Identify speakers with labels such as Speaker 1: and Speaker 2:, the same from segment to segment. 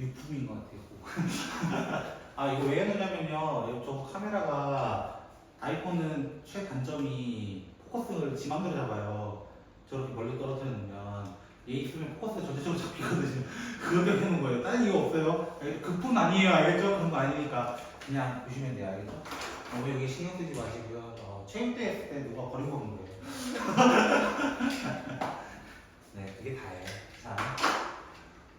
Speaker 1: 유품인 것 같아요. 아, 이거 왜 해놓냐면요. 저 카메라가 아이폰은 최단점이 포커스를 지 맘대로 잡아요. 저렇게 멀리 떨어뜨려 놓으면 얘 있으면 포커스가 전체적으로 잡히거든요. 그것 때문에 해놓은 거예요. 다른 이유 없어요. 그뿐 아니에요. 알겠죠? 그런 거 아니니까 그냥 보시면 돼요. 알겠죠? 너무 여기 신경 쓰지 마시고요. 체육대 했을 때 누가 버리고 온 거예요. 네, 그게 다예요. 자,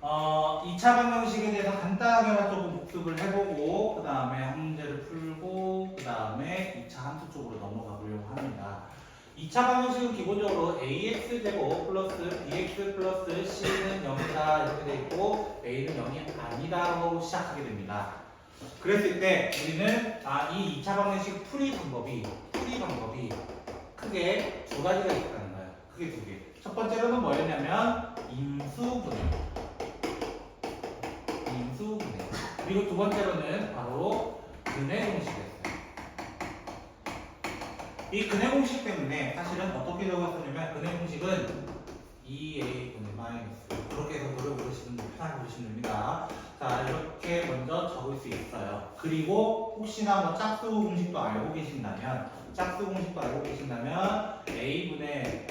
Speaker 1: 2차 방정식에 대해서 간단하게만 조금 복습을 해보고 그 다음에 한 문제를 풀고 그 다음에 2차 함수 쪽으로 넘어가 보려고 합니다. 2차 방정식은 기본적으로 ax제곱 플러스 bx 플러스 c는 0이다 이렇게 돼 있고 a는 0이 아니다로 시작하게 됩니다. 그랬을 때 우리는 이 2차 방정식 풀이 방법이 크게 두 가지가 있다는 거예요. 크게 두 개. 첫 번째로는 뭐였냐면 임수분해. 그리고 두 번째로는 바로 근해 공식이었어요. 이 근해 공식 때문에 사실은 어떻게 적었었냐면 근해 공식은 2a 분의 마이너스 그렇게 해서 그걸 편하게 보시면 됩니다. 자, 이렇게 먼저 적을 수 있어요. 그리고 혹시나 뭐 짝수 공식도 알고 계신다면 a분의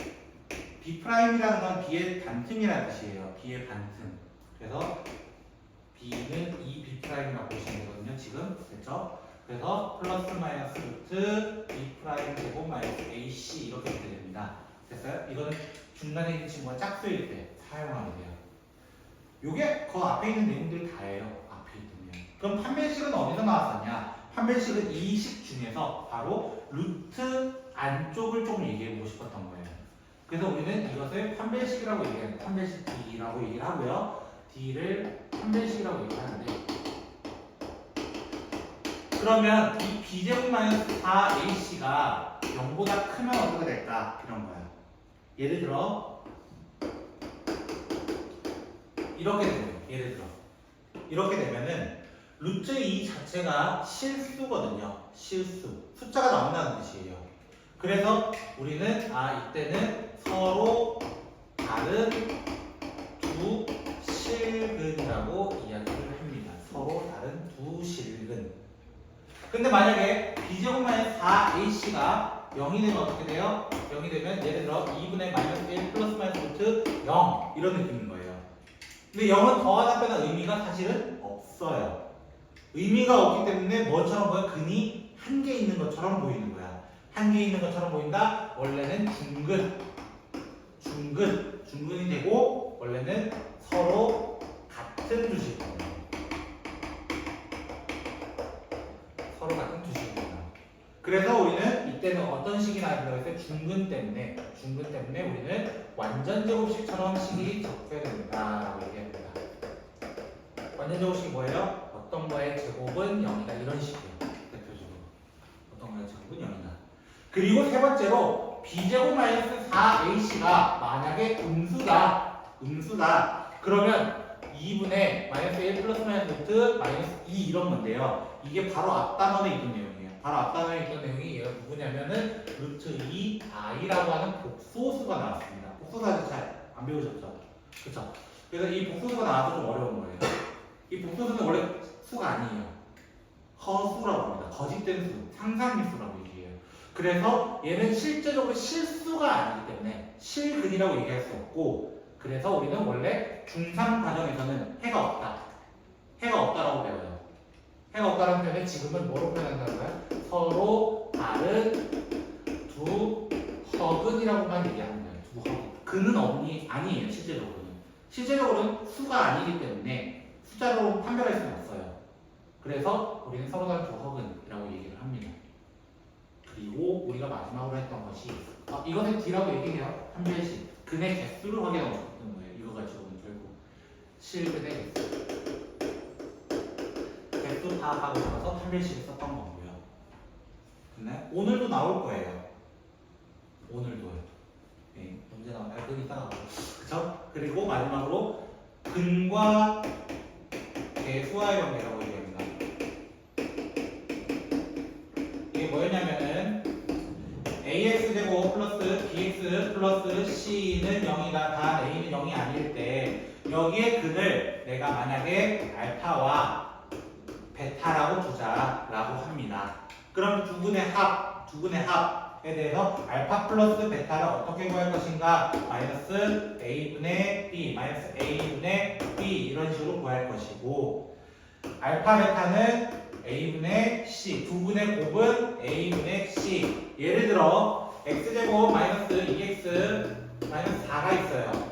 Speaker 1: b'이라는 건 b의 반틈이라는 뜻이에요. b의 반틈. 그래서 b는 2b'이라고 보시면 되거든요. 지금 됐죠? 그래서 플러스 마이너스 루트 b' 제곱 마이너스 ac 이렇게 되게 됩니다. 됐어요? 이거는 중간에 있는 친구가 짝수일 때 사용하면 돼요. 요게 그 앞에 있는 내용들 다예요. 앞에 있으면. 그럼 판별식은 어디서 나왔었냐? 판별식은 이 식 중에서 바로 루트 안쪽을 좀 얘기해보고 싶었던 거예요. 그래서 우리는 이것을 판별식이라고 얘기해요. 판별식 D라고 얘기를 하고요. D를 판별식이라고 얘기하는데 그러면 이 b제곱 마이너스 4ac가 0보다 크면 어떻게 될까? 이런 거예요. 예를 들어 이렇게 되면 이렇게 되면은 루트 2 자체가 실수거든요. 실수. 숫자가 나온다는 뜻이에요. 그래서 우리는 이때는 서로 다른 두 실근이라고 이야기를 합니다. 서로 다른 두 실근. 근데 만약에 b제곱 마이너스 4ac가 0이 되면 어떻게 돼요? 0이 되면 예를 들어 2분의 마이너스 1 플러스 마이너스 루트 0 이런 느낌인 거예요. 근데 0은 더하다 빼다 의미가 사실은 없어요. 의미가 없기 때문에 뭐처럼 보여? 근이 한 개 있는 것처럼 보이는 거야. 한 개 있는 것처럼 보인다? 원래는 중근이 되고 원래는 서로 같은 두식입니다. 서로 같은 두식입니다. 그래서 우리는 이때는 어떤 식이 나왔다고 했어요? 중근 때문에 우리는 완전 제곱식처럼 식이 적혀야 된다라고 얘기합니다. 완전 제곱식이 뭐예요? 어떤 거의 제곱은 0이다 이런 식이에요. 대표적으로 어떤 거의 제곱은 0이다. 그리고 세 번째로 b제곱 마이너스 4ac가 만약에 음수다 그러면 2분의 마이너스 1 플러스 마이너스 루트 마이너스 2 이런 건데요. 이게 바로 앞 단원에 있던 내용이에요. 바로 앞 단원에 있던 내용이 얘가 누구냐면은 루트 2i라고 하는 복소수가 나왔습니다. 복소수 잘 안 배우셨죠? 그쵸? 그래서 이 복소수가 나와서 좀 어려운 거예요. 이 복소수는 원래 수가 아니에요. 허수라고 합니다. 거짓된 수, 상상미수라고 얘기해요. 그래서 얘는 실제적으로 실수가 아니기 때문에 실근이라고 얘기할 수 없고 그래서 우리는 원래 중3 과정에서는 해가 없다라고 배워요. 해가 없다라는 표현을 지금은 뭐로 표현한다는 거야? 서로 다른 두 허근이라고만 얘기하는 거예요. 두 허근. 근은 아니에요. 실제적으로는 수가 아니기 때문에 숫자로 판별할 수는 없어요. 그래서 우리는 서로 다른 두 허근이라고 얘기를 합니다. 그리고 우리가 마지막으로 했던 것이 이것을 D라고 얘기해요. 판별식. 근의 개수를 확인하고 싶은 거예요. 이거 가지고는 결국 실근의 개수 파악하고 싶어서 판별식을 썼던 거고요. 근데 오늘도 나올 거예요. 오늘도요. 네, 언제 나올까요? 그건 이따가 나와요. 그쵸? 그리고 마지막으로 근과 개수와의 관계라고 얘기합니다. 이게 뭐였냐면은 ax제곱 플러스 bx 플러스 c는 0이다 다 a는 0이 아닐 때 여기에 근을 내가 만약에 알파와 베타라고 두자라고 합니다. 그럼 두 근의 합에 대해서 알파 플러스 베타를 어떻게 구할 것인가? 마이너스 a분의 b, 마이너스 a분의 b 이런 식으로 구할 것이고, 알파 베타는 a분의 c, 두 근의 곱은 a분의 c. 예를 들어 x제곱 마이너스 2x 마이너스 4가 있어요.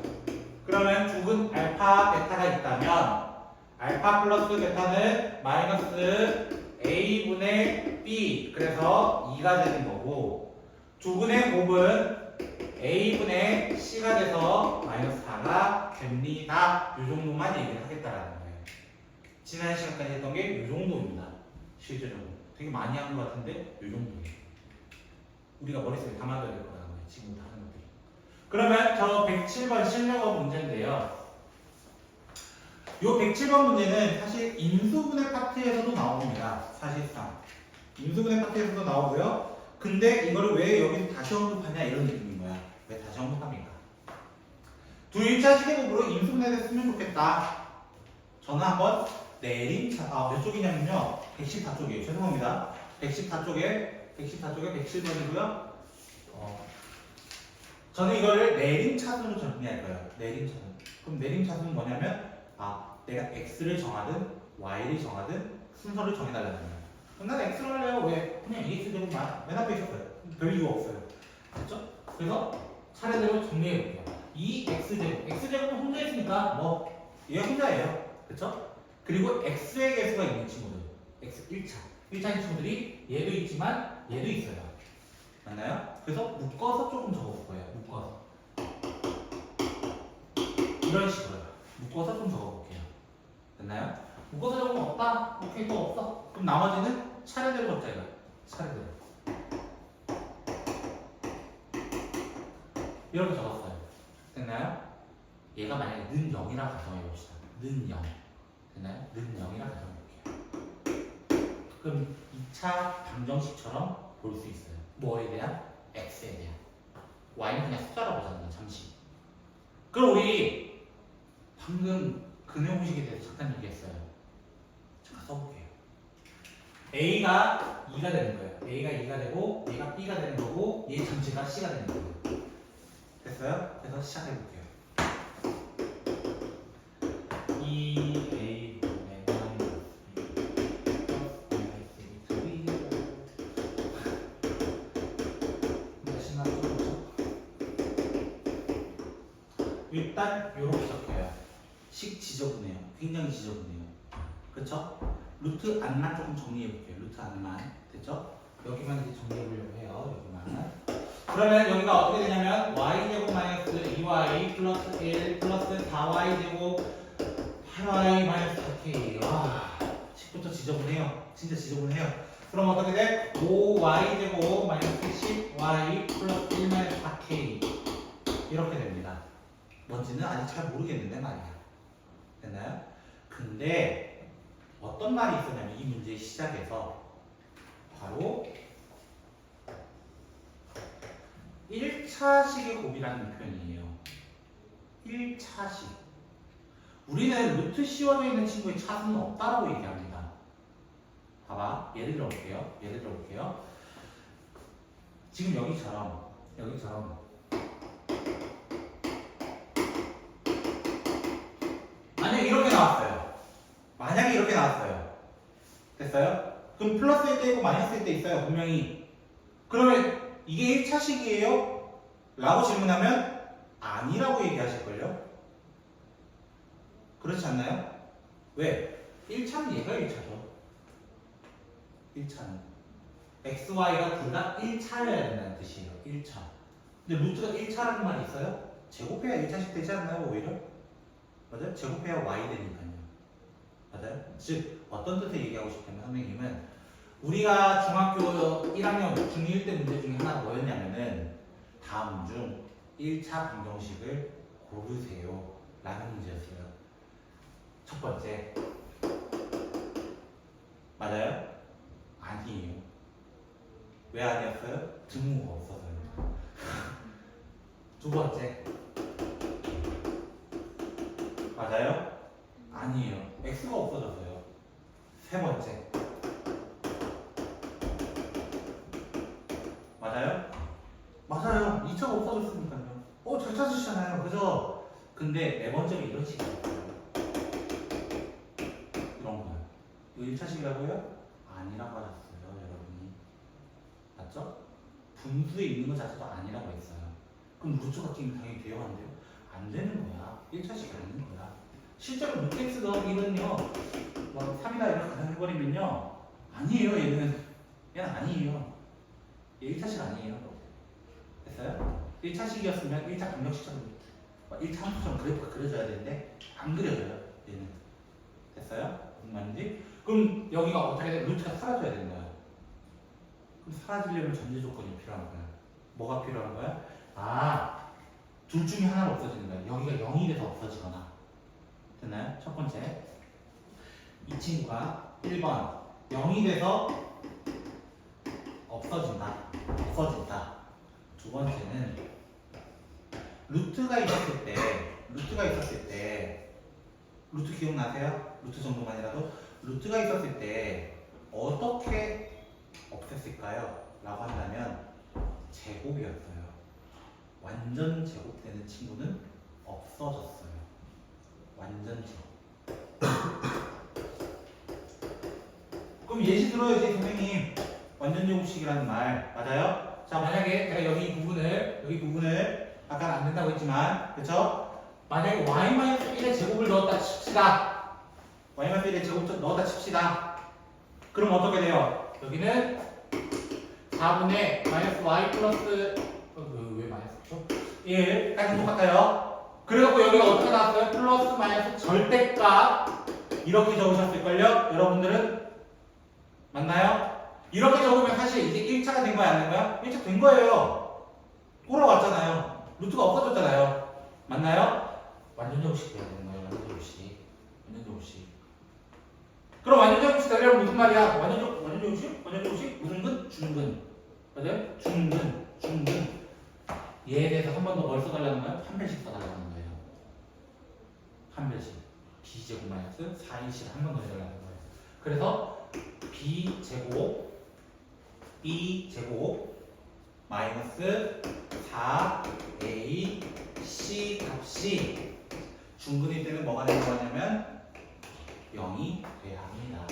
Speaker 1: 그러면 두 근 알파 베타가 있다면 알파 플러스 베타는 마이너스 a분의 b, 그래서 2가 되는 거고, 두 근의 곱은 a분의 c가 돼서 마이너스 4가 됩니다. 이 정도만 얘기를 하겠다라는 거예요. 지난 시간까지 했던 게 이 정도입니다. 실제적으로 되게 많이 한 것 같은데 이 정도예요. 우리가 머릿속에 담아둬야 될 거라는 거예요. 지금부터 하는 것들이. 그러면 저 107번 실력어 문제인데요. 이 107번 문제는 사실 인수분해 파트에서도 나옵니다. 사실상 인수분해 파트에서도 나오고요. 근데 이거를 왜 여기서 다시 언급하냐 이런 느낌인 거야. 왜 다시 언급합니까? 두 1차 시계곱으로 인수분해를 쓰면 좋겠다. 저는 한번 내림차, 몇 쪽이냐면요. 114쪽이에요. 죄송합니다. 114쪽에 107번이고요. 저는 이거를 내림차순으로 정리할 거예요. 내림차순. 그럼 내림차순은 뭐냐면 내가 x를 정하든 y를 정하든 순서를 정해달라는 거예요. 그럼 난 x로 할래요. 왜? 그냥 ex제곱 맨 앞에 있었어요. 별 이유 없어요. 됐죠? 그래서 차례대로 정리해볼게요. 이 x제곱은 혼자 있으니까 얘 혼자예요. 그쵸? 그리고 x의 개수가 있는 친구들, x 1차인 친구들이 얘도 있지만 얘도 있어요. 맞나요? 그래서 묶어서 조금 적어볼 거예요. 묶어서 이런 식으로요. 묶어서 좀 적어볼게요. 됐나요? 묶어서 적으면 없다? 오케이, 또 없어? 그럼 나머지는 차례대로 적자 이거. 차례대로 이렇게 적었어요. 됐나요? 얘가 만약에 는 0이라 가정해봅시다. 는 0. 됐나요? 는 0이라 가정해볼게요. 그럼 2차 방정식처럼 볼 수 있어요. 뭐에 대한? x에 대한. y는 그냥 숫자라고 보잖아요. 잠시. 그럼 우리 방금 근해공식에 대해서 잠깐 얘기했어요. 잠깐 써볼게요. a가 2가 되는 거예요. a가 2가 되고 얘가 b가 되는 거고 얘 전체가 c가 되는 거예요. 됐어요? 그래서 시작해볼게요. 2a 분의 일단 요렇게 적혀요. 식 지저분해요. 굉장히 지저분해요. 그쵸? 루트 안만 조금 정리해볼게요. 루트 안만. 됐죠? 여기만 이제 정리해보려고 해요. 여기만. 그러면 여기가 어떻게 되냐면 y제곱 마이너스 2y 플러스 1 플러스 4y제곱 8y 마이너스 4k. 와, 식부터 지저분해요. 진짜 지저분해요. 그럼 어떻게 돼? 5y제곱 마이너스 10y 플러스 1 마이너스 4k 이렇게 됩니다. 뭔지는 아직 잘 모르겠는데 말이야. 됐나요? 근데 어떤 말이 있었냐면 이 문제의 시작에서 바로 1차식의 곱이라는 표현이에요. 1차식. 우리는 루트 씌워져 있는 친구의 차수는 없다라고 얘기합니다. 봐봐. 예를 들어볼게요. 지금 여기처럼 만약에 이렇게 나왔어요. 됐어요? 그럼 플러스일 때 있고 마이너스일 때 있어요. 분명히. 그러면 이게 1차식이에요? 라고 질문하면 아니라고 얘기하실걸요? 그렇지 않나요? 왜? 1차는 얘가 1차죠. 1차는 x, y가 둘 다 1차여야 된다는 뜻이에요. 1차. 근데 루트가 1차라는 말이 있어요? 제곱해야 1차식 되지 않나요? 오히려? 맞아요? 제곱해야 y 되니까요. 맞아요? 즉 어떤 뜻을 얘기하고 싶냐면 선생님은 우리가 중학교 1학년 중1 때 문제 중에 하나가 뭐였냐면은 다음 중 1차 방정식을 고르세요 라는 문제였어요. 첫 번째 맞아요? 아니에요. 왜 아니었어요? 등호가 없어서요. 두 번째 맞아요? x가 없어졌어요. 세 번째. 맞아요? 맞아요. 2차가 없어졌으니까요. 잘 찾으시잖아요. 그죠? 근데 네 번째로 이런 식이에요. 이런 거요. 이거 1차식이라고요? 아니라고 하셨어요, 여러분이. 맞죠? 분수에 있는 것 자체도 아니라고 했어요. 그럼 루트 같은 게 당연히 돼요, 안 돼요? 안 되는 거야. 1차식이 아닌 거야. 실제로 루트 x 더하기 1은요, 막 3이나 이렇게 가정해버리면요, 아니에요, 얘는. 얘는 아니에요. 얘 1차식 아니에요. 됐어요? 1차식이었으면 1차 강력식처럼 1차 함수처럼 그래프가 그려져야 되는데 안 그려져요, 얘는. 됐어요? 무슨 말인지? 그럼 여기가 어떻게 돼? 루트가 사라져야 되는 거야. 그럼 사라지려면 전제 조건이 필요한 거야. 뭐가 필요한 거야? 둘 중에 하나가 없어지는 거야. 여기가 0이 돼서 없어지거나. 됐나요? 첫 번째. 이 친구가 1번 0이 돼서 없어진다. 두 번째는 루트가 있었을 때 루트 기억나세요? 루트 정도만이라도 루트가 있었을 때 어떻게 없앴을까요? 라고 한다면 제곱이었어요. 완전 제곱되는 친구는 없어졌어요. 완전 제곱. 그럼 예시 들어야지 선생님. 완전 제곱식이라는 말 맞아요? 자, 만약에 제가 여기 부분을 아까 안 된다고 했지만 그쵸? 만약에 y-1의 제곱을 넣었다 칩시다. y-1의 제곱 넣었다 칩시다. 그럼 어떻게 돼요? 여기는 4분의 y 플러스 왜 마이너스죠? 1까지 똑같아요. 그래갖고 여기가 어떻게 나왔어요? 플러스 마이너스 절대값 이렇게 적으셨을걸요? 여러분들은 맞나요? 이렇게 적으면 사실 이제 1차가 된 거야 안 된 거야? 1차 된 거예요. 돌아왔잖아요. 루트가 없어졌잖아요. 맞나요? 완전 제곱식 돼야 되는 거예요. 완전 제곱식. 그럼 완전 제곱식 되려면 무슨 말이야? 완전 제곱식? 무슨 근? 중근. 맞아요? 중근. 얘에 대해서 한 번 더 뭘 써달라는 거예요? 한 배씩 써달라는 거예요. 한 배씩. b제곱 마이너스 4ac 한 번 더 해달라는 거예요. 그래서 b제곱 마이너스 4ac 값이 중근일 때는 뭐가 되는 거냐면 0이 돼야 합니다.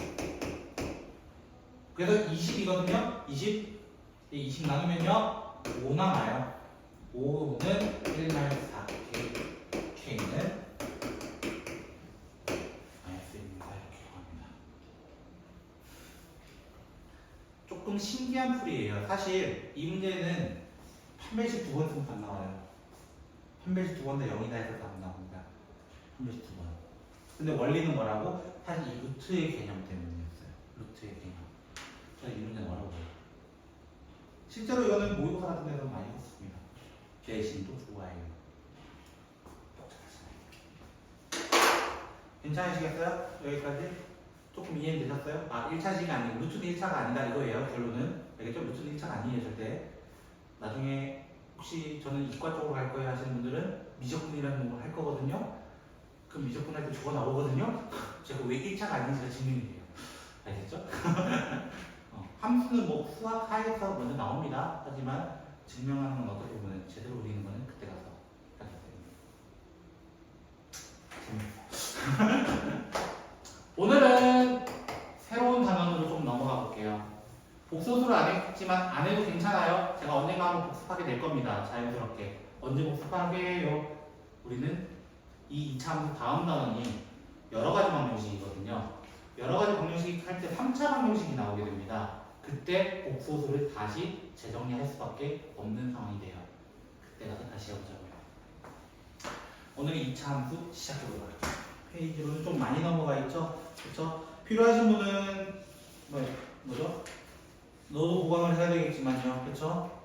Speaker 1: 그래서 20이거든요. 20 나누면요 5 남아요. 5는 1 마이너스 4 K는 마이너스입니다. 이렇게 합니다. 조금 신기한 풀이에요. 사실 이 문제는 판별식 두 번 쓰면 안 나와요. 판별식 두 번 다 0이다 해서 답 나옵니다. 판별식 두 번. 근데 원리는 뭐라고? 사실 이 루트의 개념 때문이었어요. 루트의 개념. 저는 이 문제는 어려워요. 실제로 이거는 모의고사 같은 데서 많이 했습니다. 대신도 좋아해요. 괜찮으시겠어요? 여기까지? 조금 이해되셨어요? 1차식이 아니고 루트는 1차가 아니다 이거예요. 결론은. 알겠죠? 루트는 1차가 아니에요. 절대. 나중에 혹시 저는 이과 쪽으로 갈 거예요 하시는 분들은 미적분이라는 걸 할 거거든요. 그 미적분 할 때 저거 나오거든요. 제가 왜 1차가 아닌지가 증명이 돼요. 알겠죠? 함수는 뭐 수학 하에서 먼저 나옵니다. 하지만 증명하는 건 어떻게 보면 제대로 우리는 거는 그때 가서 하기 때문에 재밌어요. 오늘은 새로운 단원으로 좀 넘어가 볼게요. 복소수를 안 했지만 안 해도 괜찮아요. 제가 언젠가 한번 복습하게 될 겁니다. 자연스럽게. 언제 복습하게 해요? 우리는 이 2차 함수 다음 단원이 여러 가지 방정식이거든요. 여러 가지 방정식 할 때 3차 방정식이 나오게 됩니다. 그때 복소수를 다시 재정리할 수밖에 없는 상황이 돼요. 그때 가서 다시 해보자고요. 오늘 2차 함수 시작해보도록 할게요. 페이지로는 좀 많이 넘어가 있죠? 그렇죠? 필요하신 분은 뭐죠? 너도 보강을 해야 되겠지만요. 그렇죠?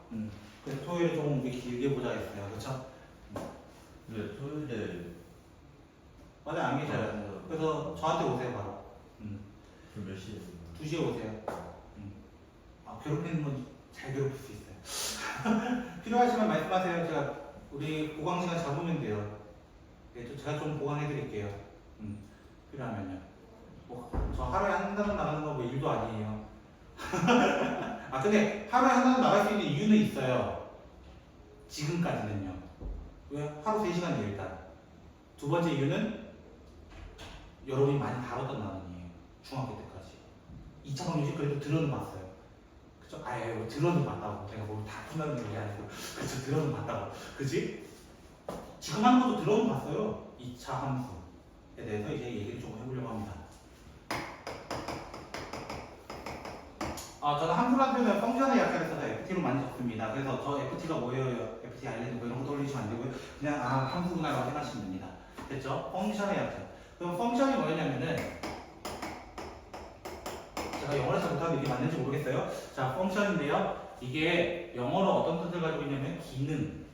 Speaker 1: 그래서 토요일에 조금 우리 길게 보자 했어요. 그렇죠?
Speaker 2: 네, 토요일에
Speaker 1: 맞아 안 계셔요. 그래서 저한테 오세요 바로.
Speaker 2: 몇 시에?
Speaker 1: 2시에 오세요. 괴롭히는 건 잘 괴롭힐 수 있어요. 필요하시면 말씀하세요. 제가 우리 보강 시간 잡으면 돼요. 네, 제가 좀 보강해 드릴게요. 필요하면요. 저 하루에 한 단원 나가는 거 뭐 일도 아니에요. 아 근데 하루에 한 단원 나갈 수 있는 이유는 있어요. 지금까지는요. 왜? 하루 3시간이에요 일단. 두 번째 이유는 여러분이 많이 다뤘던 단원이에요. 중학교 때까지. 2차 방정식 그래도 들어는 봤어요. 그쵸? 아예 들어는 봤다고. 내가 뭘 다 푼다는 게 아니고. 그쵸? 들어는 봤다고. 그치? 지금 하는 것도 들어는 봤어요. 2차 함수에 대해서 이제 얘기를 조금 해보려고 합니다. 저는 함수란표는 펑션의 약자를 써서 FT로 많이 적습니다. 그래서 저 FT가 뭐예요? FT 알려는 뭐 이런 거 떠올리시면 안 되고요. 그냥 함수구나라고 생각하시면 됩니다. 됐죠? 펑션의 약자. 그럼 펑션이 뭐였냐면은 제가 영어를 잘 못하면 이게 맞는지 모르겠어요. 자, 펑션인데요. 이게 영어로 어떤 뜻을 가지고 있냐면 기능,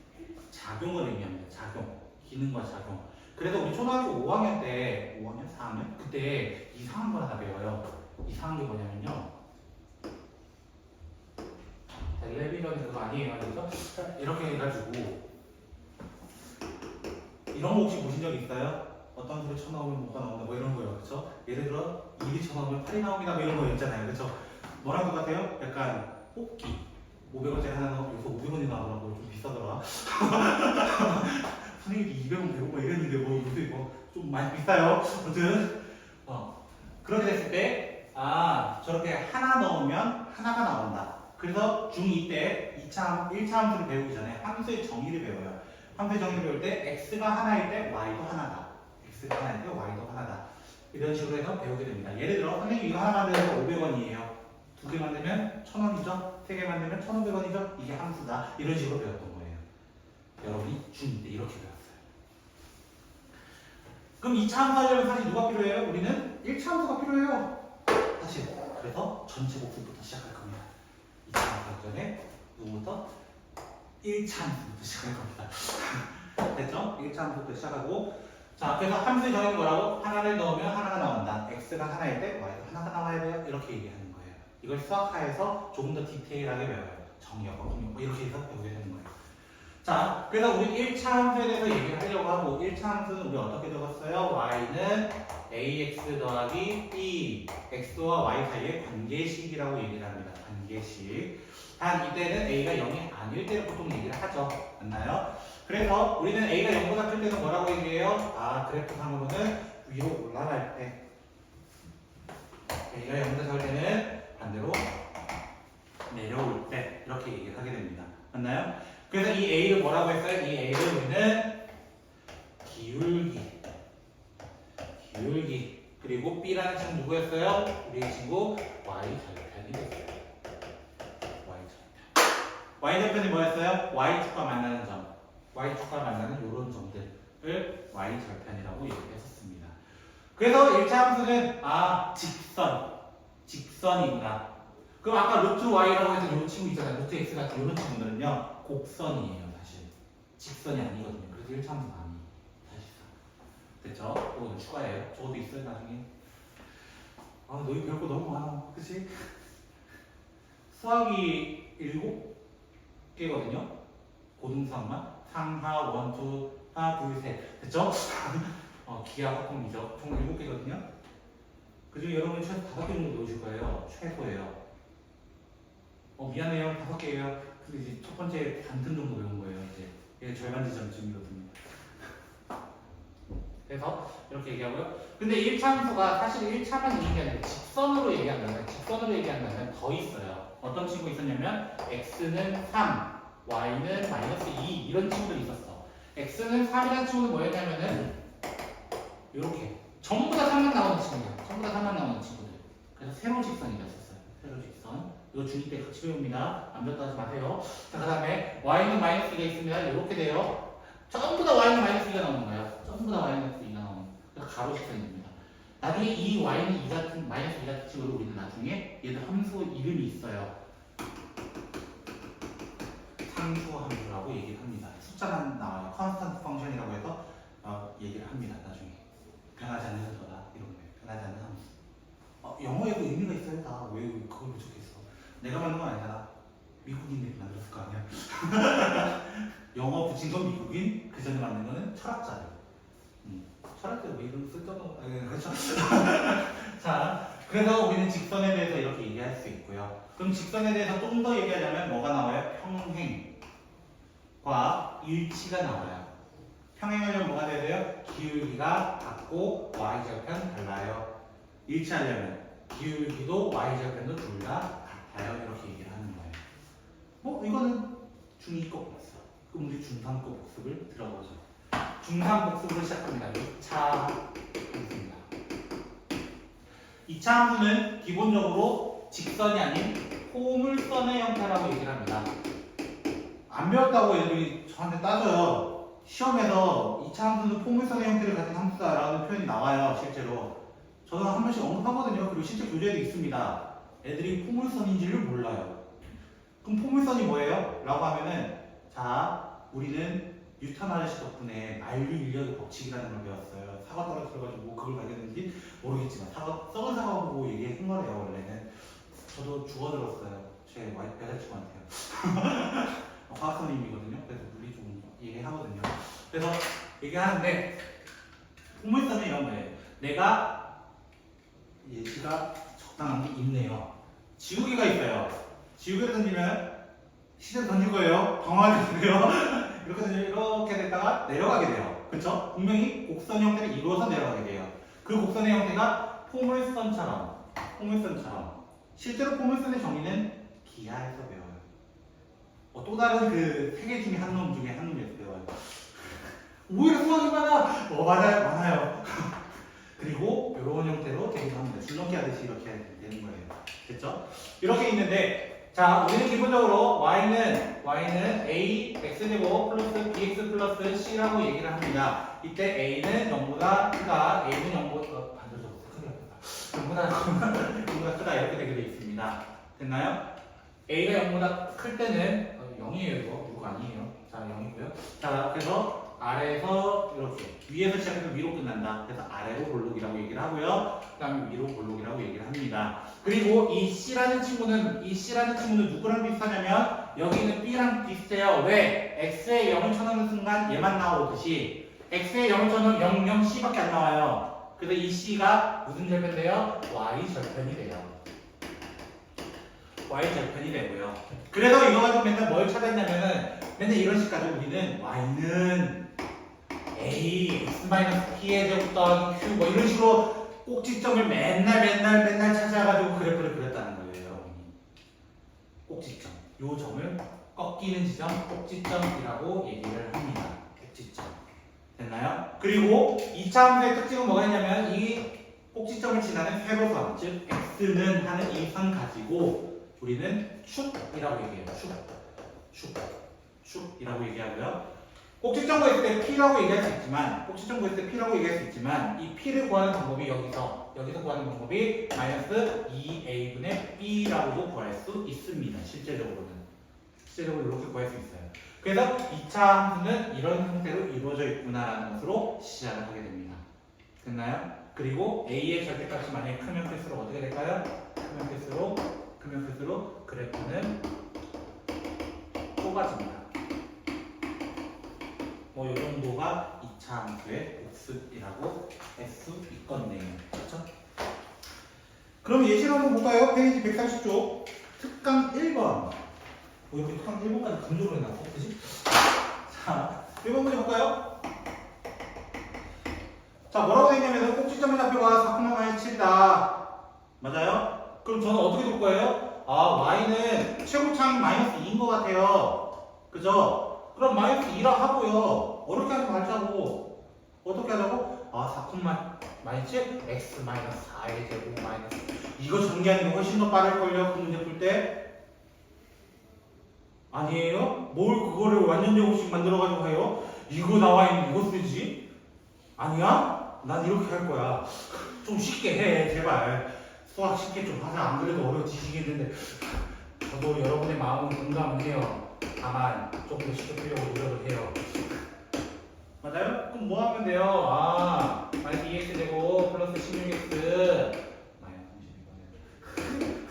Speaker 1: 작용을 의미합니다. 작용, 기능과 작용. 그래서 우리 초등학교 5학년 때, 5학년? 4학년? 그때 이상한 걸 하나 배워요. 이상한 게 뭐냐면요. 텔레비전 그거 아니에요. 그래서 이렇게 해가지고 이런 거 혹시 보신 적 있어요? 어떤 소리 쳐나오면 뭐가 나온다 뭐 이런 거요. 그쵸? 예를 들어 1이 쳐나오면 8이 나옵니다 뭐 이런 거 있잖아요. 그쵸? 뭐랑 똑같아요? 약간 뽑기 500원짜리 하나 넣으면 여기서 500원이 나오더라고. 좀 비싸더라. 선생님이 200원 100원 뭐 이랬는데 뭐 요새 뭐 좀 많이 비싸요. 아무튼 그렇게 됐을 때 저렇게 하나 넣으면 하나가 나온다. 그래서 중2 때 1차 함수를 배우기 전에 함수의 정의를 배워요. 함수의 정의를 배울 때 x가 하나일 때 y도 하나다. x가 하나일 때 y도 하나다. 이런 식으로 해서 배우게 됩니다. 예를 들어 선생님 이거 하나 만들어서 500원이에요. 두 개 만들면 1000원이죠. 세 개 만들면 1500원이죠. 이게 함수다. 이런 식으로 배웠던 거예요. 여러분이 중2 때 이렇게 배웠어요. 그럼 2차 함수 하려면 사실 누가 필요해요? 우리는 1차 함수가 필요해요. 사실 그래서 전체 복수부터 시작할 겁니다. 2차 함수 전에 누구부터? 1차 함수부터 시작할 겁니다. 됐죠? 1차 함수부터 시작하고 자 그래서 함수의 정의는 뭐라고? 하나를 넣으면 하나가 나온다. x가 하나일 때 y도 하나가 나와야 돼요. 이렇게 얘기하는 거예요. 이걸 수학하에서 조금 더 디테일하게 배워요. 정의하고 뭐 이렇게 해서 배우게 되는 거예요. 자, 그래서 우리 1차 함수에 대해서 얘기를 하려고 하고 1차 함수는 우리 어떻게 적었어요? y는 ax 더하기 b, x와 y 사이의 관계식이라고 얘기를 합니다. 관계식. 단 이때는 a가 0이 아닐 때를 보통 얘기를 하죠. 맞나요? 그래서 우리는 a가 0보다 클 때는 뭐라고 얘기해요? 그래프상으로는 위로 올라갈 때 a가 0보다 작을 때는 반대로 내려올 때 이렇게 얘기를 하게 됩니다. 맞나요? 그래서 이 a를 뭐라고 했어요? 이 a를 우리는 기울기 그리고 b라는 친구 누구였어요? 우리 친구 y절편이 됐어요. y절편이 뭐였어요? y축과 만나는 점 y축과 만나는 이런 점들을 y절편이라고 얘기했었습니다. 그래서 1차 함수는 직선이구나. 그럼 아까 루트 y라고 해서 이 친구 있잖아요. 루트 x 같은 이런 친구들은요 곡선이에요. 사실 직선이 아니거든요. 그래서 1차 함수가 아니에요. 사실상 됐죠? 그거는 추가예요. 저것도 있어요 나중에. 너희 배울 거 너무 많아. 그치? 수학이 7개거든요. 고등수학만 상하, 원투, 하나, 둘, 셋. 됐죠? 기하, 화통, 미적 총 7개거든요. 그중에 여러분이 최소 5개 정도 넣으실 거예요. 최소예요. 미안해요. 5개예요. 근데 이제 첫 번째 반틈 정도 배운 거예요. 이제 이게 절반 지점쯤이거든요. 그래서 이렇게 얘기하고요. 근데 1차 함수가 사실 1차만 얘기하는 게 아니라 직선으로 얘기한다면 더 있어요. 어떤 친구 있었냐면 x는 3, y는 -2 이런 친구들이 있었어. x는 3이라는 친구는 뭐였냐면은 이렇게 전부 다 3만 나오는 친구예요. 전부 다 3만 나오는 친구들. 그래서 세로 직선이라 했었어요. 세로 직선. 이거 중2 때 같이 배웁니다. 안 배웠다 하지 마세요. 자, 그 다음에 y는 -2가 있습니다. 이렇게 돼요. 전부 다 y는 -2가 나오는 거예요. 전부 다 -2가 나오는. 그래서 가로 직선입니다. 나중에 이 y는 2 같은 -2 같은 식으로 우리는 나중에 얘들 함수 이름이 있어요. 상수 함수라고 얘기를 합니다. 숫자만 나와요. 컨스턴트 펑션이라고 해서 얘기를 합니다. 나중에 변하지 않는 숫자다 이런 거예요. 변하지 않는 함수. 영어에도 의미가 있어요. 다 왜 그걸 부족했어? 내가 만든 건 아니잖아. 미국인들이 만들었을 거 아니야. 영어 붙인 건 미국인, 그 전에 만든 거는 철학자들. 철학자들 왜 이런 쓸데없는 그렇죠? 자, 그래서 우리는 직선에 대해서 이렇게 얘기할 수 있고요. 그럼 직선에 대해서 좀 더 얘기하자면 뭐가 나와요? 평행과 일치가 나와요. 평행하려면 뭐가 돼야 돼요? 기울기가 같고 y절편 달라요. 일치하려면 기울기도 y절편도 둘 다 같아요. 이렇게 얘기를 하는 거예요. 뭐 이거는 중2 거 복습. 그럼 우리 중3 거 복습을 들어보죠. 중3 복습으로 시작합니다. 2차 함수입니다. 2차 함수는 기본적으로 직선이 아닌 포물선의 형태라고 얘기를 합니다. 안 배웠다고 애들이 저한테 따져요. 시험에서 2차 함수는 포물선의 형태를 가진 함수다라는 표현이 나와요. 실제로. 저는 한 번씩 언급하거든요. 그리고 실제 교재에도 있습니다. 애들이 포물선인지를 몰라요. 그럼 포물선이 뭐예요? 라고 하면은 자, 우리는 뉴턴 아저씨 덕분에 만류 인력의 법칙이라는 걸 배웠어요. 사과 떨어뜨려가지고 그걸 발견했는지 모르겠지만 썩은 사과 보고 얘기한 거래요. 원래는 저도 주워들었어요. 제 와이프 여자친구한테요. 과학 선생님이거든요. 그래서 물리 좀 이해하거든요. 그래서 얘기하는데 포물선은 이런 거예요. 내가 예시가 적당한 게 있네요. 지우개가 있어요. 지우개 던지면 시대 던질 거예요. 방어하게 돼요. 이렇게 됐다가 내려가게 돼요. 그렇죠? 분명히 곡선 형태를 이루어서 내려가게 돼요. 그 곡선의 형태가 포물선처럼 실제로 포물선의 정의는 기하에서 배워요. 또 다른 그 세 개 중에 한 놈 중에 한 놈에서 배워요. 오히려 수학이 많아. 많아요. 그리고 이런 형태로 되기도 합니다. 줄넘기 하듯이 이렇게 되는 거예요. 됐죠? 이렇게 있는데 자, 우리는 기본적으로 y는 a x제곱 플러스 bx 플러스 c라고 얘기를 합니다. 이때 a는 0보다 크다, a는 0보다 반대로 적었어. 0보다 크다 이렇게 되게 되어 있습니다. 됐나요? a가 0보다 클 때는 0이에요. 이거 6 아니에요. 자, 0이고요. 자, 그래서 아래에서 이렇게 위에서 시작해서 위로 끝난다. 그래서 아래로 볼록이라고 얘기를 하고요. 그 다음에 위로 볼록이라고 얘기를 합니다. 그리고 이 C라는 친구는 누구랑 비슷하냐면 여기는 B랑 비슷해요. 왜? X에 0을 쳐넣는 순간 얘만 나오듯이 X에 0을 쳐넣으면 0, 0, C밖에 안 나와요. 그래서 이 C가 무슨 절편 돼요? Y 절편이 돼요. Y 절편이 되고요. 그래서 이거 가지고 맨날 뭘 찾았냐면은 맨날 이런 식 가지고 우리는 Y는 A, X-P의 제곱 더하기 Q 뭐 이런 식으로 꼭지점을 맨날 찾아가지고 그래프를 그렸다는 거예요. 꼭지점. 요 점을 꺾이는 지점, 꼭지점이라고 얘기를 합니다. 꼭지점. 됐나요? 그리고 2차 함수의 특징은 뭐가 있냐면 이 꼭지점을 지나는 세로선, 즉 X는 하는 이 선 가지고 우리는 축이라고 얘기해요. 축이라고 얘기하고요. 꼭지점 구했을 때 P라고 얘기할 수 있지만 이 P를 구하는 방법이 여기서 구하는 방법이 마이너스 2A분의 B라고도 구할 수 있습니다. 실제적으로 이렇게 구할 수 있어요. 그래서 2차 함수는 이런 형태로 이루어져 있구나라는 것으로 시작을 하게 됩니다. 됐나요? 그리고 A의 절대값이 만약에 크면 클수록 어떻게 될까요? 크면 클수록 그래프는 좁아집니다. 뭐 이 정도가 2차 함수의 복습이라고 할 수 있겠네요. 그렇죠? 그럼 예시를 한번 볼까요? 페이지 130쪽 특강 1번. 이렇게 특강 1번까지 강조를 해놨어, 그치? 자, 1번 문제 볼까요? 자, 뭐라고 되냐면 꼭지점의 좌표가 4,7이다. 맞아요? 그럼 저는 어떻게 볼 거예요? y는 최고차이 마이너스 2인 것 같아요. 그죠? 그럼 마이너스 2라 하고요. 어렵게 하지 말자고. 어떻게 하자고? 4, 마이너스 x 마이너스 4의 제곱 마이너스 이거 전개하는 게 훨씬 더 빠를걸요. 그 문제 풀 때. 아니에요? 뭘 그거를 완전 제곱식 만들어가지고 해요? 이거 나와 있는 이거 쓰지? 아니야? 난 이렇게 할 거야. 좀 쉽게 해, 제발. 수학 쉽게 좀 하자. 안 그래도 어려워지시겠는데. 저도 여러분의 마음은 공감을 해요. 다만 조금 더 쉽게 풀려고 노력을 해요. 맞아요? 그럼 뭐 하면 돼요? 마이너스 2x 제곱 플러스 16x 마이너스 32번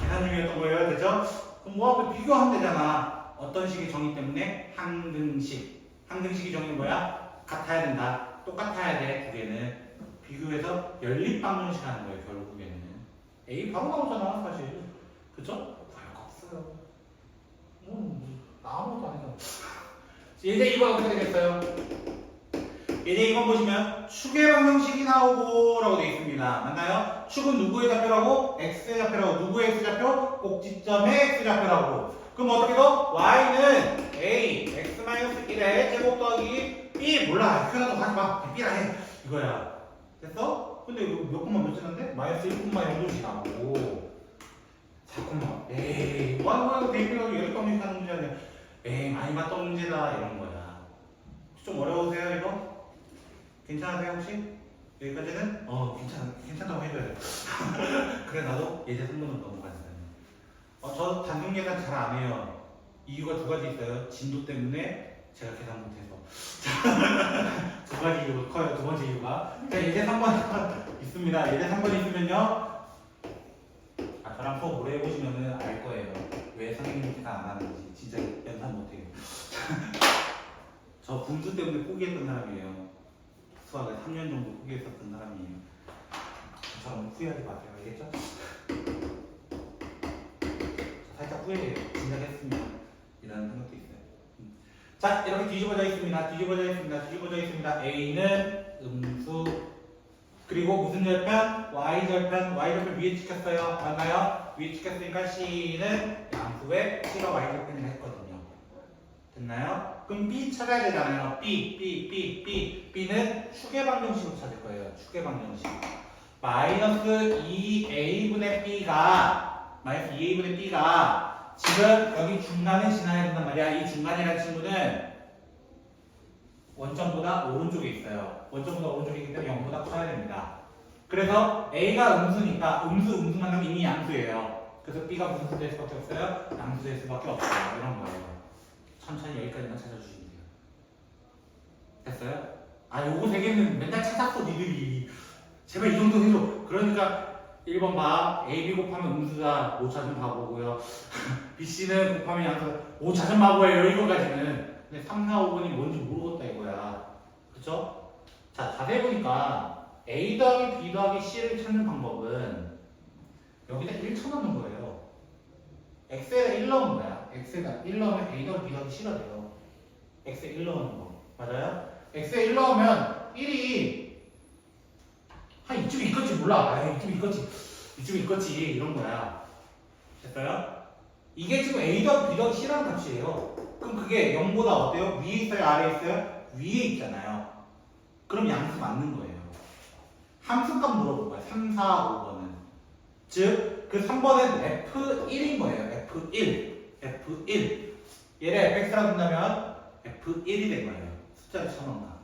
Speaker 1: 계산 중이었던 거예요. 됐죠? 그럼 뭐 하면 비교하면 되잖아. 어떤 식의 정의 때문에? 항등식이 정의는 뭐야? 같아야 된다. 똑같아야 돼. 두 개는. 비교해서 연립방정식 하는 거예요. 결국에는. A 바로 나오잖아 사실. 그쵸? 별거 없어요. 아무것도 아니잖아. 이제 이거 어떻게 되겠어요? 이제 이번 보시면 축의 방정식이 나오고 라고 되어 있습니다. 맞나요? 축은 누구의 좌표라고? X의 좌표라고. 누구의 X좌표? 꼭지점의 X좌표라고. 그럼 어떻게 더? Y는 A, X-1의 제곱 더하기 B. 몰라. X라도 하지마. B라 해. 이거야. 됐어? 근데 이거 몇 콤마 몇 째인데? 마이너스 1콤마 0도씩 나오고 4콤마. 에이, 와이가 대표하고 열방식 하는 문제 아니야. 에이, 많이 봤던 문제다. 이런 거야. 좀 어려우세요, 이거? 괜찮으세요, 혹시? 여기까지는? 괜찮다고 해줘야 돼. 그래, 나도 예제 3번은 넘어가잖아요. 저 단순 계산 잘 안 해요. 이유가 두 가지 있어요. 진도 때문에 제가 계산 못해서. 두 가지 이유가 커요. 두 번째 이유가. 자, 예제 3번 있습니다. 예제 3번 있으면요. 저랑 수업 오래 해보시면은 알 거예요. 왜 선생님이 계산 안 하는지. 진짜 연산 못해요. 저 분수 때문에 포기했던 사람이에요. 수학을 3년 정도 포기했었던 사람이에요. 저처럼 후회하지 마세요. 알겠죠? 살짝 후회해요. 진작 했으면 이라는 생각도 있어요. 자, 이렇게 뒤집어져 있습니다. 뒤집어져 있습니다. A는 음수 그리고 무슨 절편? Y절편 위에 찍혔어요. 맞나요? 위에 찍혔으니까 C는 양수의 C가 Y절편을 했거든요. 됐나요? 그럼 B 찾아야 되잖아요. B는 축의 방정식으로 찾을 거예요. 축의 방정식. 마이너스 2A분의 B가 지금 여기 중간에 지나야 된단 말이야. 이 중간이라는 친구는 원점보다 오른쪽에 있어요. 원점보다 오른쪽에 있기 때문에 0보다 커야 됩니다. 그래서 A가 음수니까 음수만 하면 이미 양수예요. 그래서 B가 무슨 수될 수밖에 없어요? 양수될 수밖에 없어요. 이런 거예요. 천천히 여기까지만 찾아주시면 돼요. 됐어요? 요거 되게는 맨날 찾았어 니들이. 제발 이 정도 해줘. 그러니까 1번 봐. A, B 곱하면 음수다. 5차 좀 봐보고요. BC는 곱하면 양수 5차 좀 봐보예요. 이거까지는. 근데 3, 4, 5번이 뭔지 모르겠다 이거야. 그쵸? 자, 자세히 보니까 A 더하기 B 더하기 C를 찾는 방법은 여기다 1 쳐넣는 거예요. X에다 1 넣은 거야. X에다 1 넣으면 A 더하기 B 더하기 C가 돼요. X에 1 넣는 거. 맞아요? X에 1 넣으면 1이 한 이쯤에 있겠지 몰라. 이쯤에 있겠지 이런 거야. 됐어요? 이게 지금 A 더하기 B 더하기 C라는 값이에요. 그럼 그게 0보다 어때요? 위에 있어요? 아래에 있어요? 위에 있잖아요. 그럼 양수 맞는 거예요. 함수값 물어볼 거야. 3, 4, 5번은. 즉, 그 3번은 F1인 거예요. F1. 얘를 fx라고 한다면 F1이 된 거예요. 숫자를 쳐넣는다.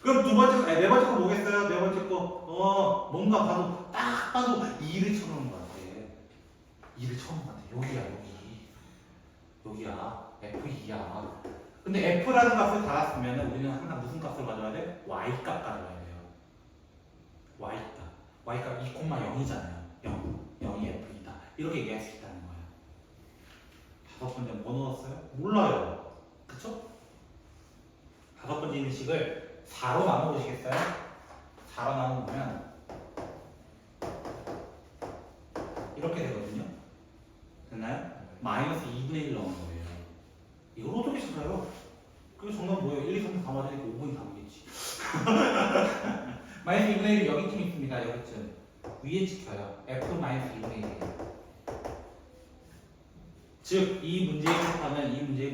Speaker 1: 그럼 네 번째 거 뭐겠어요? 네 번째 거, 뭔가 딱 봐도 2를 쳐넣는 것 같아. 2를 쳐넣는 것 같아. 여기야. F2야. 근데 F라는 값을 달았으면 우리는 항상 무슨 값을 가져야 돼? Y값 가져야 돼요. Y값 2,0이잖아요. 0이 F이다. 이렇게 얘기할 수 있다는 거예요. 다섯 번째 뭐 넣었어요? 몰라요. 그쵸? 다섯 번째 있는 식을 4로 나눠보시겠어요? 4로 나눠보면 이렇게 되거든요. 됐나요? 마이너스 2분의 1 넣은 거예요. 이걸 어떻게 찾아요? 그 정답 뭐예요? 1, 2, 3, 4 맞으니까 5번이 답이겠지. 마이너스 2분의 1이 여기쯤 있습니다. 여기쯤. 위에 찍혀요. F 마이너스 2분의 1이에요. 즉, 이 문제의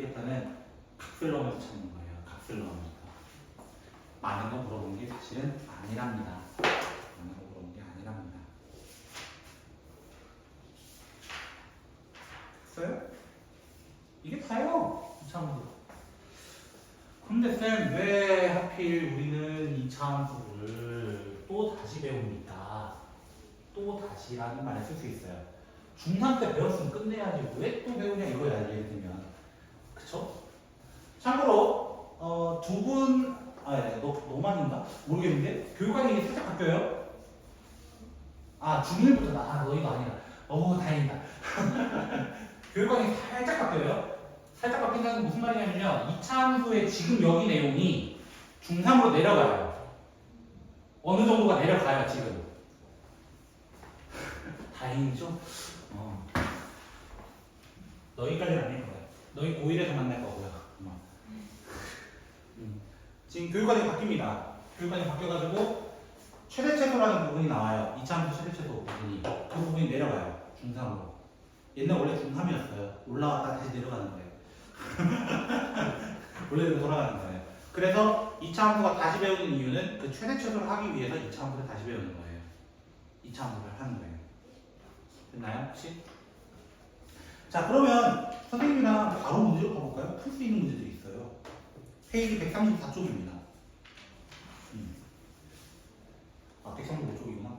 Speaker 1: 패턴은 값을 넣으면서 찾는 거예요. 값을 넣으면서. 많은 거 물어본 게 사실은 아니랍니다. 됐어요? 이게 다예요. 이차함수. 근데 쌤, 왜 하필 우리는 이차함수를 또 다시 배웁니까? 또 다시라는 말을 쓸 수 있어요. 중3 때 배웠으면 끝내야지 왜 또 배우냐 이거야. 예를 들면. 그쵸? 참고로 두 분, 너만인가? 모르겠는데 교육관이 살짝 바뀌어요. 중1부터 너희가 아니라. 다행이다. 교육관이 살짝 바뀌어요. 살짝 바뀐다는 게 무슨 말이냐면요. 이차함수의 지금 여기 내용이 중3으로 내려가요. 어느 정도가 내려가요, 지금. 다행이다. 다행이죠? 너희까지는 아닐 거예요. 너희 고1에서 만날 거고요. 아마. 지금 교육관이 바뀝니다. 교육관이 바뀌어가지고 최대체도라는 부분이 나와요. 2차함수 최대체도 부분이. 그 부분이 내려가요. 중3으로. 옛날 원래 중3이었어요. 올라갔다 다시 내려가는 거예요. 원래는 돌아가는 거예요. 그래서 2차 함수가 다시 배우는 이유는 그 최대체도를 하기 위해서 2차 함수를 다시 배우는 거예요. 2차 함수를 하는 거예요. 됐나요? 혹시? 자, 그러면 선생님이랑 바로 문제를 가볼까요? 풀 수 있는 문제들이 있어요. 페이지 134쪽입니다. 아, 135쪽이구나.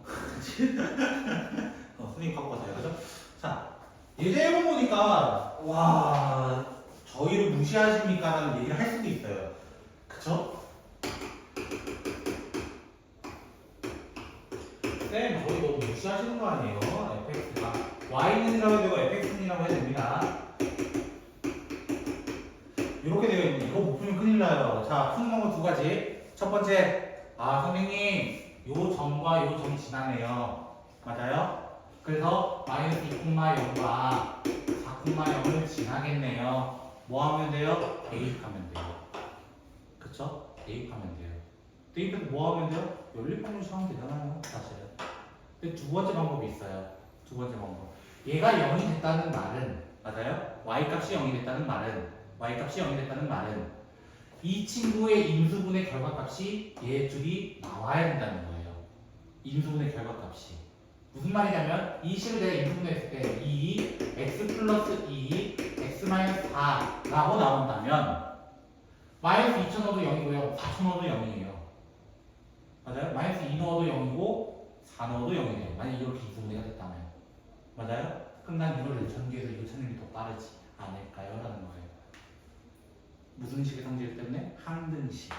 Speaker 1: 선생님 갖고 가세요. 그죠? 자, 예제 1번 보니까, 와, 저희를 무시하십니까? 라는 얘기를 할 수도 있어요. 그쵸? 쌤, 저희 너무 무시하시는 거 아니에요? fx가. y는이라고 해도 fx는이라고 해야 됩니다. 이렇게 되어 있는데, 이거 못 풀면 큰일 나요. 자, 푸는 방법 두 가지. 첫 번째, 선생님, 요 점과 요 점이 지나네요. 맞아요? 그래서 마이너스 2,0과 4,0을 지나겠네요. 뭐 하면 돼요? 대입하면 돼요. 그쵸? 대입하면 돼요. 대입해서 뭐 하면 돼요? 연립방정식 하면 되잖아요, 사실은. 근데 두 번째 방법이 있어요. 두 번째 방법. 얘가 0이 됐다는 말은, 맞아요? y값이 0이 됐다는 말은 이 친구의 인수분의 결과값이 얘 둘이 나와야 된다는 거예요. 인수분의 결과값이. 무슨 말이냐면 이 식을 내가 인수분해했을 때 2, x 플러스 2, x 마이너스 4라고 나온다면 마이너스 2천 넣어도 0이고요. 4천 넣어도 0이에요. 맞아요? 마이너스 2 넣어도 0이고 4 넣어도 0이에요. 만약 이렇게 인수분해가 됐다면. 맞아요? 그럼 난 이거를 전개해서 이거 찾는 게 더 빠르지 않을까요? 라는 거예요. 무슨 식의 성질 때문에? 항등식.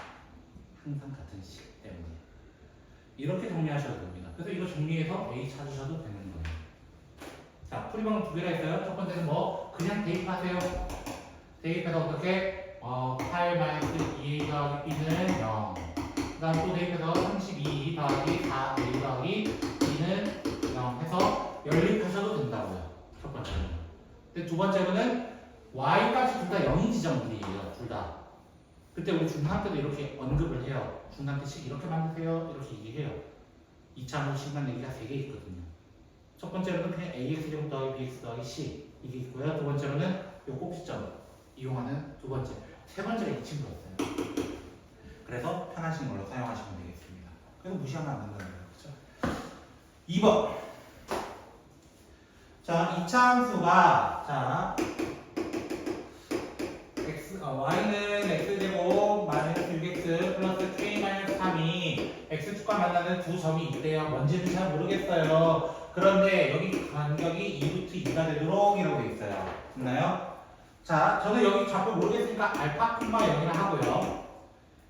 Speaker 1: 항상 같은 식 때문에. 이렇게 정리하셔도 됩니다. 그래서 이거 정리해서 A 찾으셔도 되는 거예요. 자, 풀이방법 두 개가 있어요. 첫 번째는 뭐? 그냥 대입하세요. 대입해서 어떻게? 8-2A 더하기 B는 0. 그 다음 또 대입해서 32 더하기 4A 더하기 B는 0 해서 연립하셔도 된다고요. 첫 번째는. 근데 두 번째로는 Y 값이 둘 다 0인 지점들이에요. 둘 다. 그때 우리 중3 때도 이렇게 언급을 해요. 중3 때 식 이렇게 만드세요. 이렇게 얘기해요. 2차 함수식만 얘기가 3개 있거든요. 첫 번째로는 그냥 AX 더하기 BX 더하기 C 이게 있고요. 두 번째로는 요 꼭지점 이용하는 두 번째. 세 번째가 이 친구였어요. 그래서 편하신 걸로 사용하시면 되겠습니다. 그래서 무시하면 안 된다는 거예요. 그렇죠? 2번. 자, 2차 함수가 자 y는 x제곱 마이너스 6x 플러스 k 마이너스 3이 x축과 만나는 두 점이 있대요. 뭔지는 잘 모르겠어요. 그런데 여기 간격이 2루트 2가 되도록 이라고 돼 있어요. 됐나요? 자, 저는 여기 좌표 모르겠으니까 알파 콤마 0이라 하고요.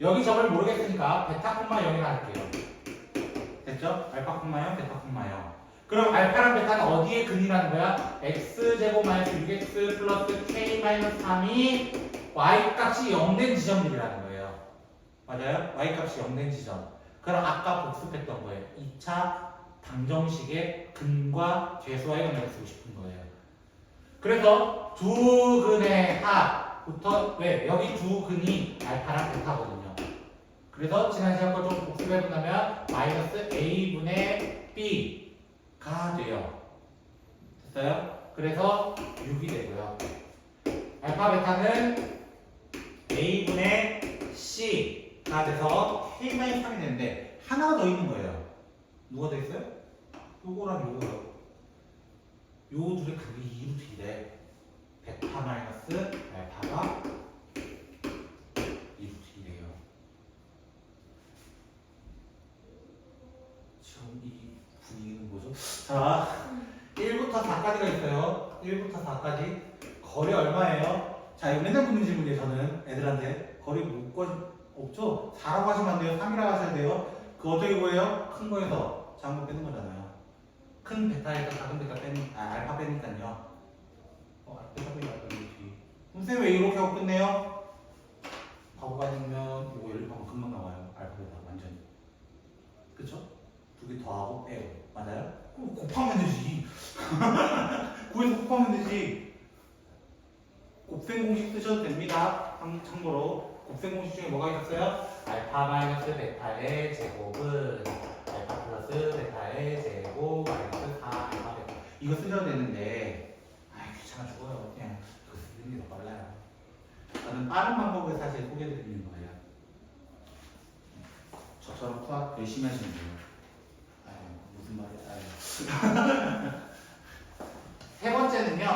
Speaker 1: 여기 점을 모르겠으니까 베타 콤마 0이라 할게요. 됐죠? 알파 콤마 0, 베타 콤마 0. 그럼 알파랑 베타는 어디에 근이라는 거야? x제곱 마이너스 6x 플러스 k 마이너스 3이 y값이 0된 지점들이라는 거예요. 맞아요? y값이 0된 지점. 그럼 아까 복습했던 거예요. 2차 방정식의 근과 죄수와의 관계를 쓰고 싶은 거예요. 그래서 두 근의 합부터 왜? 여기 두 근이 알파랑 베타거든요. 그래서 지난 시간 거 좀 복습해본다면 마이너스 a분의 b가 돼요. 됐어요? 그래서 6이 되고요. 알파 베타는 a분의 c가 돼서 k-3이 되는데 하나가 더 있는 거예요. 누가 더 있어요? 요거랑 요거요. 요 둘의 극이 2루트이래. 베타 마이너스 알파가 2루트이래요. 지금 이 분위기는 뭐죠? 자, 1부터 4까지가 있어요. 1부터 4까지. 거리 얼마예요? 자, 이거 맨날 묻는 질문이에요, 저는. 애들한테. 거리 묻고 없죠? 4라고 하시면 안 돼요. 3이라고 하셔야 돼요. 그 어떻게 구해요? 큰 거에서 작은 거 빼는 거잖아요. 큰 베타에서 작은 베타 빼는, 알파 빼니까요. 베타 빼니까 알파 뒤. 선생님 왜 이렇게 하고 끝내요? 바보가 아니면 이거 연립하면 금방 나와요. 알파 베타 완전히. 그쵸? 두 개 더하고 빼요. 맞아요? 그럼 곱하면 되지. 마이너스지. 곱셈 공식 쓰셔도 됩니다. 참고로 곱셈 공식 중에 뭐가 있었어요? 알파 마이너스 베타의 제곱은 알파 플러스 베타의 제곱 마이너스 4 알파 베타. 이거 쓰셔도 되는데 귀찮아 죽어요. 그냥 이거 쓰는 게 더 빨라요. 저는 빠른 방법을 사실 소개해드리는 거예요. 저처럼 수학 열심히 하시면 돼요. 무슨 말이야. 세 번째는요.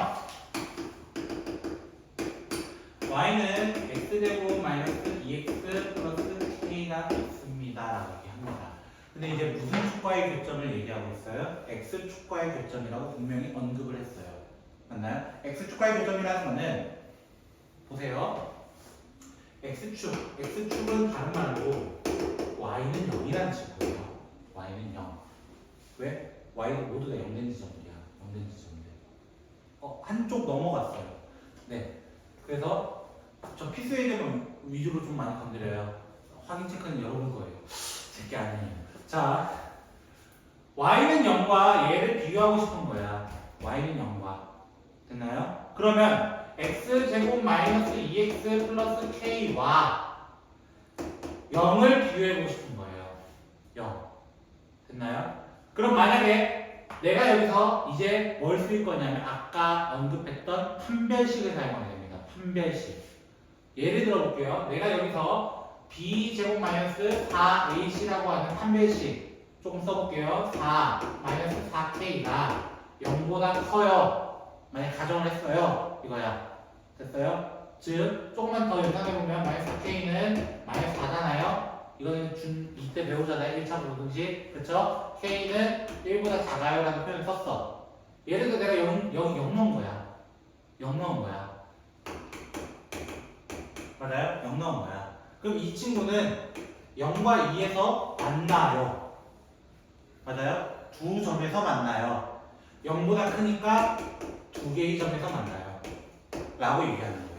Speaker 1: y는 x제곱 마이너스 2x 플러스 k가 있습니다. 라고 얘기합니다. 근데 이제 무슨 축과의 교점을 얘기하고 있어요? x축과의 교점이라고 분명히 언급을 했어요. 맞나요? x축과의 교점이라는 거는 보세요. x축은 다른 말로 y는 0이라는 식이에요. y는 0. 왜? y는 모두 다 0된 지점이야. 0된 지점인데. 한쪽 넘어갔어요. 네. 그래서 저 필수의 개념 위주로 좀 많이 건드려요. 확인 체크는 여러분 거예요. 제게 아니에요. 자, y는 0과 얘를 비교하고 싶은 거야. y는 0과. 됐나요? 그러면 x제곱 마이너스 2x 플러스 k와 0을 비교해보고 싶은 거예요. 0. 됐나요? 그럼 만약에 내가 여기서 이제 뭘 쓸 거냐면 아까 언급했던 판별식을 사용하게 됩니다. 판별식. 예를 들어 볼게요. 내가 여기서 b제곱 마이너스 4ac라고 하는 판별식 조금 써볼게요. 4 마이너스 4k가 0보다 커요. 만약 가정을 했어요. 이거야. 됐어요? 즉 조금만 더 연상해보면 마이너스 4k는 마이너스 4잖아요. 이거는 이때 배우잖아요. 1차 부등식. 그쵸? k는 1보다 작아요 라는 표현을 썼어. 예를 들어 내가 여기 0 넣은 거야. 0 넣은 거야. 맞아요? 0 넣은 거야. 그럼 이 친구는 0과 2에서 만나요. 맞아요? 두 점에서 만나요. 0보다 크니까 두 개의 점에서 만나요. 라고 얘기하는 거예요.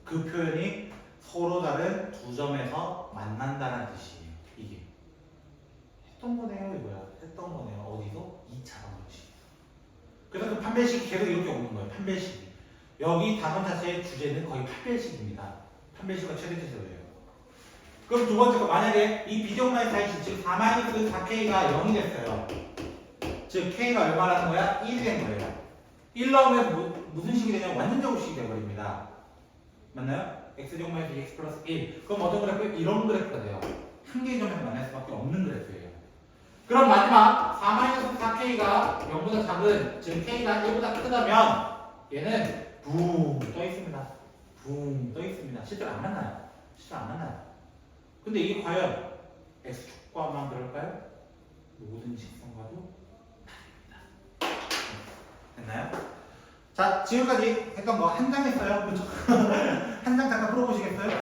Speaker 1: 그 표현이 서로 다른 두 점에서 만난다는 뜻이에요. 이게. 했던 거네요, 이거야. 했던 거네요. 어디서? 2차 방정식. 그래서 그 판별식이 계속 이렇게 오는 거예요. 판별식이. 여기 단원 자체의 주제는 거의 판별식입니다. 판별식과 최대제절이에요. 그럼 두 번째 거 만약에 이 비정말 사이식 즉 4-4k가 0이 됐어요. 즉 k가 얼마라는 거야? 1이 된 거예요. 1 넣으면 무슨 식이 되냐면 완전 제곱식이 돼버립니다. 맞나요? x제곱 마이너스 2x 플러스 1. 그럼 어떤 그래프? 이런 그래프가 돼요. 한 개의 점에서 만날 수밖에 없는 그래프예요. 그럼 마지막 4-4k가 0보다 작은 즉 k가 1보다 크다면 얘는 붕 떠 있습니다. 붕 떠 있습니다. 실제로 안 만나요. 실제로 안 만나요. 근데 이게 과연 x축과만 그럴까요? 모든 직선과도 다릅니다. 됐나요? 자, 지금까지 했던 거 한 장 했어요. 그렇죠? 한 장 잠깐 풀어보시겠어요?